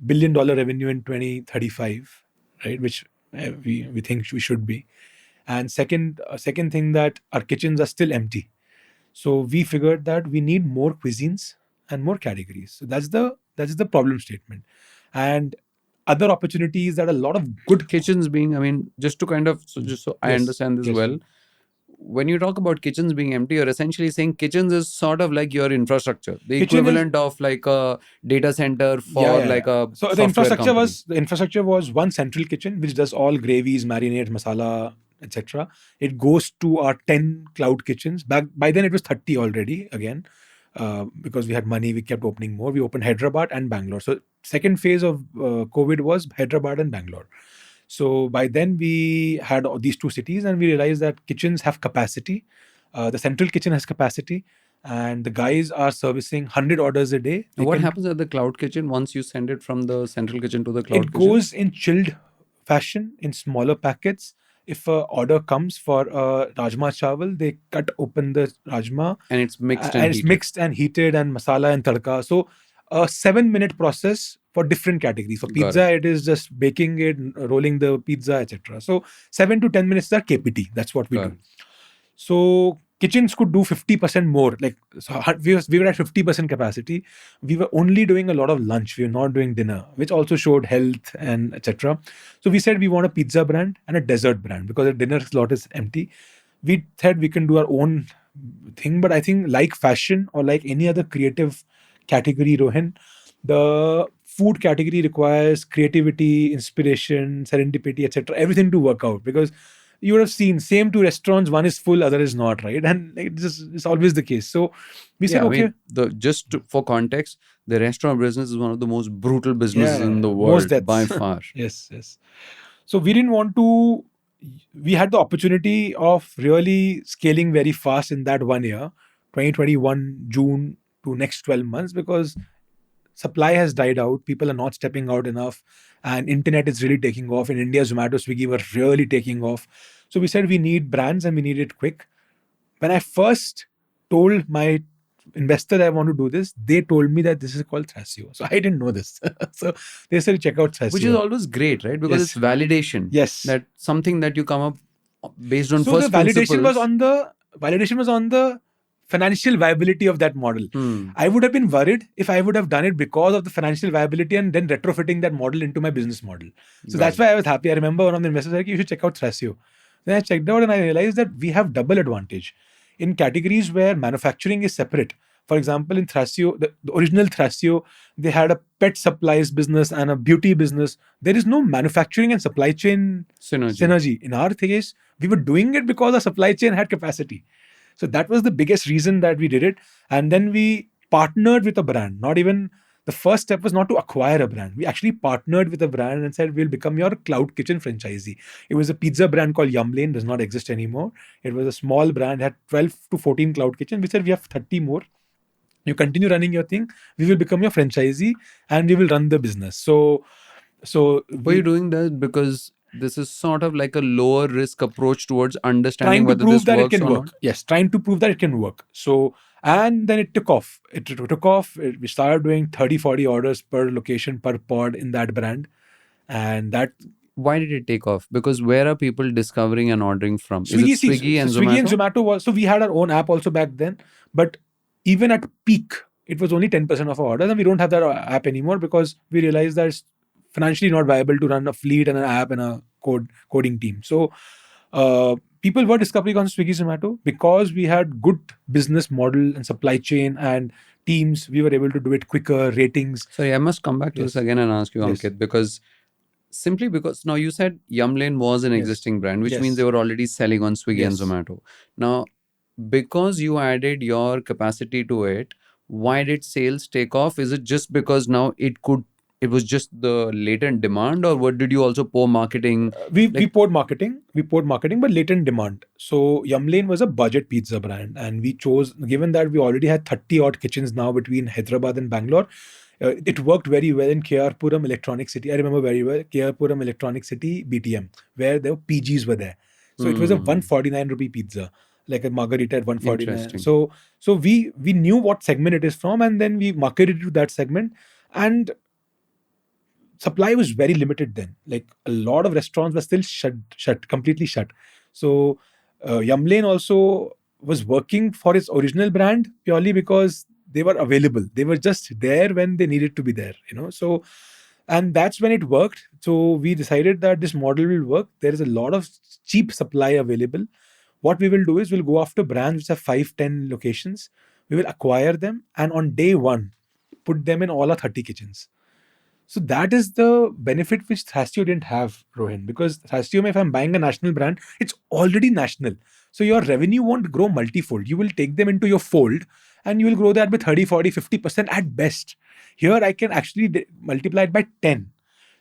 $1 billion revenue in 2035, right? Which we think we should be. And second thing that our kitchens are still empty. So we figured that we need more cuisines and more categories. So that's the problem statement. And other opportunities that a lot of good Kitchens being, I mean, just to kind of, so just so I yes understand this yes well, when you talk about kitchens being empty, you're essentially saying kitchens is sort of like your infrastructure, the kitchen is equivalent of like a data center yeah for yeah like yeah. a So software company. the infrastructure was one central kitchen which does all gravies, marinades, masala, etc. It goes to our 10 cloud kitchens. Back by then it was 30 already again. Because we had money, we kept opening more. We opened Hyderabad and Bangalore. So second phase of COVID was Hyderabad and Bangalore. So by then we had all these two cities, and we realized that kitchens have capacity. The central kitchen has capacity, and the guys are servicing 100 orders a day. And what happens at the cloud kitchen once you send it from the central kitchen to the cloud It kitchen? goes in chilled fashion in smaller packets. If a order comes for rajma chawal, they cut open the rajma And it's mixed and and it's heated. mixed and heated and masala and tadka. So a 7-minute process for different categories. For Got pizza, it is just baking it, rolling the pizza, etc. So 7 to 10 minutes is our KPT. That's what we Got do. it. So kitchens could do 50% more. Like so we were at 50% capacity. We were only doing a lot of lunch. We were not doing dinner, which also showed health and etc. So we said we want a pizza brand and a dessert brand because the dinner slot is empty. We said we can do our own thing, but I think like fashion or like any other creative category, Rohin, the food category requires creativity, inspiration, serendipity, etc. Everything to work out because you would have seen same two restaurants, one is full, other is not, right? And it's always the case. So we said, Yeah, I okay, mean, for context, the restaurant business is one of the most brutal businesses in yeah, the most world by deaths. far. Yes. So we didn't want to. We had the opportunity of really scaling very fast in that 1 year, 2021 June to next 12 months, because supply has died out. People are not stepping out enough, and internet is really taking off. In India, Zomato, Swiggy were really taking off. So we said we need brands and we need it quick. When I first told my investor that I want to do this, they told me that this is called Thrasio. So I didn't know this. So they said check out Thrasio. Which is always great, right? Because it's Yes. validation. Yes. That something that you come up based on So the first validation was principles. on the financial viability of that model. I would have been worried if I would have done it because of the financial viability and then retrofitting that model into my business model. So Got that's it. why I was happy. I remember one of the investors said, you should check out Thrasio. Then I checked out and I realized that we have double advantage in categories where manufacturing is separate. For example, in Thrasio, the original Thrasio, they had a pet supplies business and a beauty business. There is no manufacturing and supply chain synergy. In our case, we were doing it because our supply chain had capacity. So that was the biggest reason that we did it. And then we partnered with a brand. Not even the first step was not to acquire a brand. We actually partnered with a brand and said, we'll become your cloud kitchen franchisee. It was a pizza brand called Yum Lane, does not exist anymore. It was a small brand, had 12 to 14 cloud kitchens. We said, we have 30 more. You continue running your thing, we will become your franchisee and we will run the business. So Were you doing that because this is sort of like a lower risk approach towards understanding trying to whether prove this that it works can or not? work. Yes, trying to prove that it can work. So, and then it took off. It took off. We started doing 30, 40 orders per location, per pod in that brand. And that Why did it take off? Because where are people discovering and ordering from? Is it Swiggy, see, Swiggy and Swiggy and Zomato? Zomato was, so we had our own app also back then. But even at peak, it was only 10% of our orders. And we don't have that app anymore because we realized that it's financially not viable to run a fleet and an app and a coding team. So people were discovering on Swiggy, Zomato because we had good business model and supply chain and teams. We were able to do it quicker, ratings. Sorry, I must come back to this Yes. again and ask you, Yes. Ankit, because simply because now you said Yum Lane was an Yes. existing brand, which Yes. means they were already selling on Swiggy and Yes. Zomato. Now, because you added your capacity to it, why did sales take off? Is it just because now it was just the latent demand, or what did you also pour marketing? We Like- poured marketing, but latent demand. So Yum Lane was a budget pizza brand, and we chose, given that we already had 30 odd kitchens now between Hyderabad and Bangalore, It worked very well in Puram Electronic City. I remember very well Puram Electronic City BTM, where the PGs were there. So it was a Hmm. 149 rupee pizza, like a margarita at 149. Interesting. So we knew what segment it is from, and then we marketed to that segment. And supply was very limited then. Like a lot of restaurants were still completely shut. So Yumlane also was working for its original brand purely because they were available. They were just there when they needed to be there, So, and that's when it worked. So we decided that this model will work. There is a lot of cheap supply available. What we will do is we'll go after brands which have 5, 10 locations. We will acquire them, and on day one, put them in all our 30 kitchens. So that is the benefit which Thrastio didn't have, Rohin, because Thrastio, if I'm buying a national brand, it's already national. So your revenue won't grow multifold. You will take them into your fold and you will grow that by 30, 40, 50% at best. Here I can actually multiply it by 10.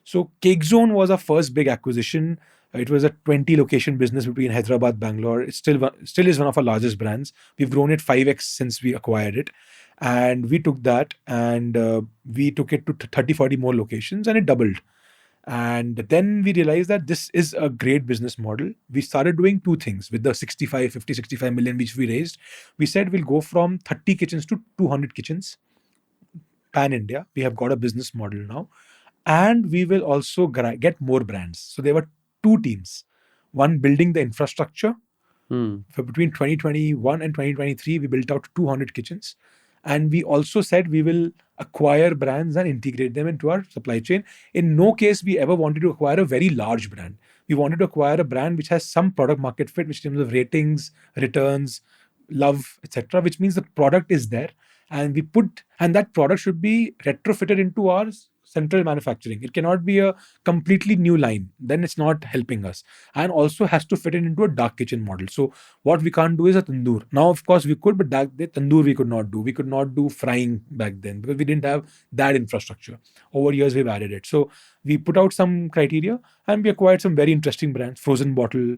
So Cake Zone was our first big acquisition. It was a 20 location business between Hyderabad, Bangalore. It still is one of our largest brands. We've grown it 5x since we acquired it. And we took that and we took it to 30, 40 more locations, and it doubled. And then we realized that this is a great business model. We started doing two things with the 65 million which we raised. We said we'll go from 30 kitchens to 200 kitchens pan India. We have got a business model now, and we will also get more brands. So there were two teams, one building the infrastructure. Hmm. For between 2021 and 2023, we built out 200 kitchens. And we also said we will acquire brands and integrate them into our supply chain. In no case we ever wanted to acquire a very large brand. We wanted to acquire a brand which has some product market fit, which in terms of ratings, returns, love, etc., which means the product is there. And that product should be retrofitted into our central manufacturing. It cannot be a completely new line. Then it's not helping us. And also has to fit into a dark kitchen model. So what we can't do is a tandoor. Now, of course, we could, but the tandoor we could not do. We could not do frying back then because we didn't have that infrastructure. Over years, we've added it. So we put out some criteria and we acquired some very interesting brands: Frozen Bottle,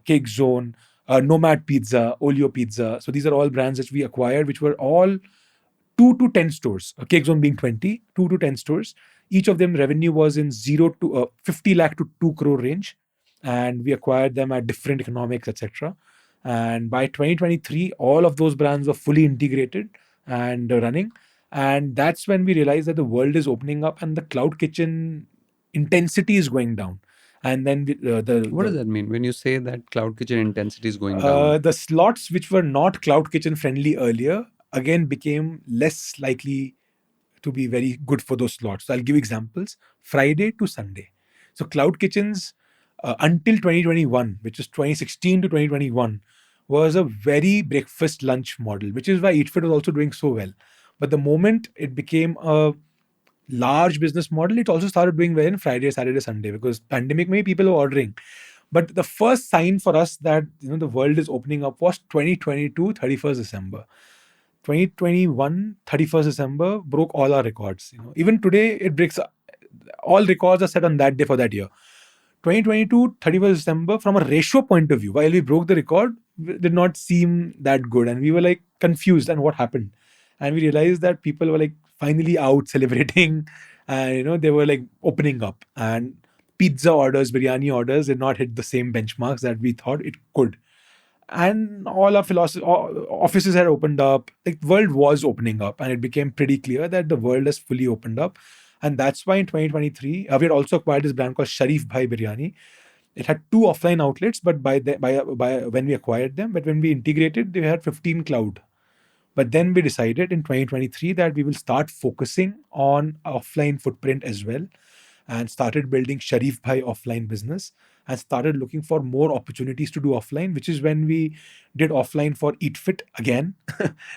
Cake Zone, Nomad Pizza, Olio Pizza. So these are all brands that we acquired, which were all 2 to 10 stores. A Cake Zone being 20, 2 to 10 stores. Each of them revenue was in 0 to 50 lakh to 2 crore range. And we acquired them at different economics, etc. And by 2023, all of those brands were fully integrated and running. And that's when we realized that the world is opening up and the cloud kitchen intensity is going down. And then What does that mean when you say that cloud kitchen intensity is going down? the slots which were not cloud kitchen friendly earlier again became less likely to be very good for those slots. So I'll give examples. Friday to Sunday. So cloud kitchens until 2021, which is 2016 to 2021, was a very breakfast lunch model, which is why EatFit was also doing so well. But the moment it became a large business model, it also started doing well in Friday, Saturday, Sunday, because pandemic maybe people were ordering. But the first sign for us that the world is opening up was 2022, 31st December. 2021, 31st December broke all our records. Even today, it breaks all records are set on that day for that year. 2022, 31st December, from a ratio point of view, while we broke the record, did not seem that good. And we were like confused and what happened. And we realized that people were like finally out celebrating and they were like opening up. And pizza orders, biryani orders did not hit the same benchmarks that we thought it could. And all our offices had opened up. Like the world was opening up, and it became pretty clear that the world has fully opened up. And that's why in 2023, we had also acquired this brand called Sharif Bhai Biryani. It had two offline outlets, but by when we acquired them, but when we integrated, they had 15 cloud. But then we decided in 2023 that we will start focusing on offline footprint as well, and started building Sharif Bhai offline business and started looking for more opportunities to do offline, which is when we did offline for Eat Fit again.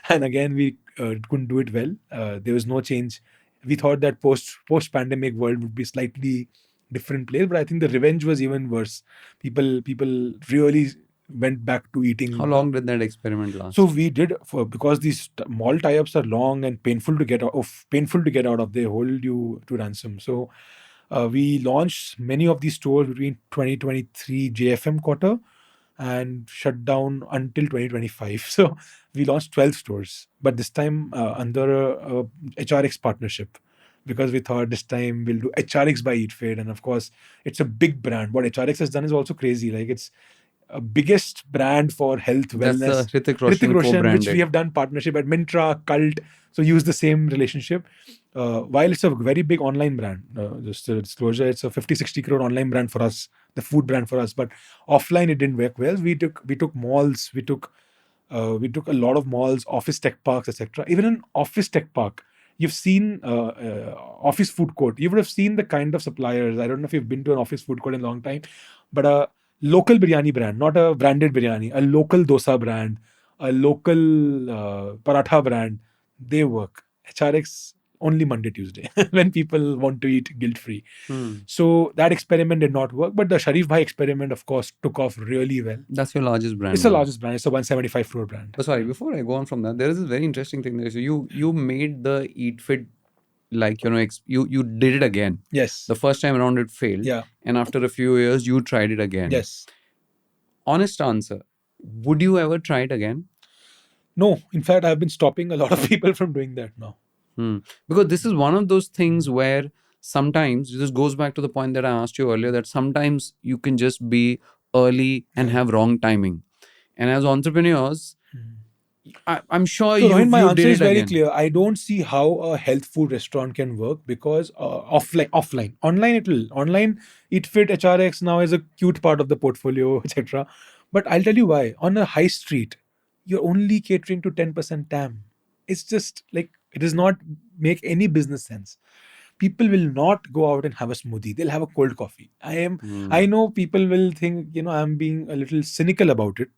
And again, we couldn't do it well. There was no change. We thought that post pandemic world would be slightly different place, but I think the revenge was even worse. People really went back to eating. How long did that experiment last? So we did because these mall tie-ups are long and painful to get out of. They hold you to ransom. So we launched many of these stores between 2023 JFM quarter and shut down until 2025. So we launched 12 stores, but this time under a HRX partnership, because we thought this time we'll do HRX by EatFit. And of course, it's a big brand. What HRX has done is also crazy. Like, it's a biggest brand for health, That's the wellness. Hrithik Hrithik Roshan Roshan, which we co-branded. have done partnership at Mintra, Cult. So use the same relationship. While it's a very big online brand, just a disclosure, it's a 50-60 crore online brand for us, the food brand for us. But offline, it didn't work well. We took malls, we took a lot of malls, office tech parks, etc. Even in office tech park, you've seen office food court. You would have seen the kind of suppliers. I don't know if you've been to an office food court in a long time, but a local biryani brand, not a branded biryani, a local dosa brand, a local paratha brand, they work. HRX only Monday, Tuesday, when people want to eat guilt free. So that experiment did not work, but the Sharif Bhai experiment, of course, took off really well. That's your largest brand It's the now. largest brand. It's a 175 crore brand. But sorry, before I go on from that, there is this very interesting thing there. So you made the Eat Fit, like, you did it again. Yes. The first time around it failed. Yeah. And after a few years, you tried it again. Yes. Honest answer. Would you ever try it again? No. In fact, I've been stopping a lot of people from doing that now. Because this is one of those things where sometimes, this goes back to the point that I asked you earlier, that sometimes you can just be early and have wrong timing. And as entrepreneurs, I'm sure So, you Rohin, my you answer did is it very again. clear. I don't see how a health food restaurant can work because offline. Online, it will. Online, EatFit, HRX now is a cute part of the portfolio, etc. But I'll tell you why. On a high street, you're only catering to 10% TAM. It's just like, it does not make any business sense. People will not go out and have a smoothie. They'll have a cold coffee. I know people will think, I'm being a little cynical about it.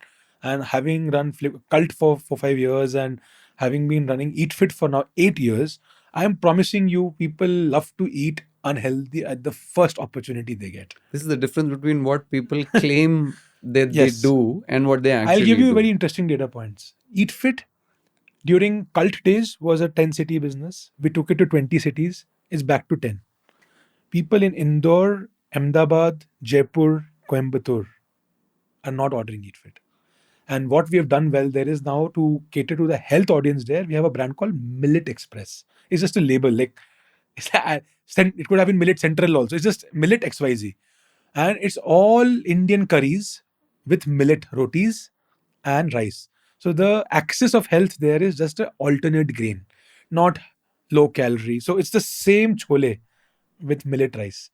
And having run Cult for 5 years and having been running Eat Fit for now 8 years, I am promising you, people love to eat unhealthy at the first opportunity they get. This is the difference between what people claim that they Yes. do and what they actually I'll give you do. very interesting data points. Eat Fit during Cult days was a 10-city business. We took it to 20 cities. It's back to 10. People in Indore, Ahmedabad, Jaipur, Coimbatore are not ordering Eat Fit. And what we have done well there is now to cater to the health audience there, we have a brand called Millet Express. It's just a label. Like, it could have been Millet Central also. It's just Millet XYZ. And it's all Indian curries with millet rotis and rice. So the axis of health there is just an alternate grain, not low calorie. So it's the same chole with millet rice.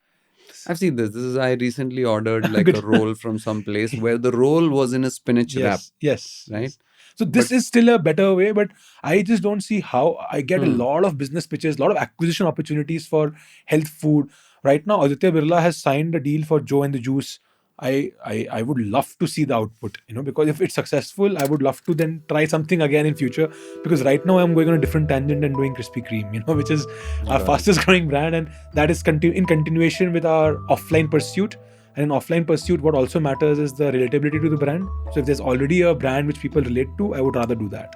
I've seen this. I recently ordered like Good. a roll from some place where the roll was in a spinach wrap. Yes. Right? So this is still a better way, but I just don't see how. I get a lot of business pitches, a lot of acquisition opportunities for health food. Right now, Aditya Birla has signed a deal for Joe and the Juice. I would love to see the output, because if it's successful, I would love to then try something again in future. Because right now I'm going on a different tangent and doing Krispy Kreme, which is our fastest growing brand, and that is in continuation with our offline pursuit. And in offline pursuit, what also matters is the relatability to the brand. So if there's already a brand which people relate to, I would rather do that.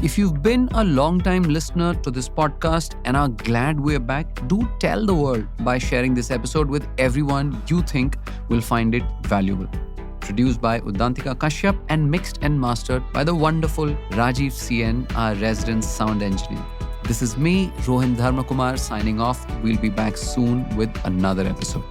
If you've been a long-time listener to this podcast and are glad we're back, do tell the world by sharing this episode with everyone you think will find it valuable. Produced by Uddantika Kashyap and mixed and mastered by the wonderful Rajiv CN, our resident sound engineer. This is me, Rohin Dharmakumar, signing off. We'll be back soon with another episode.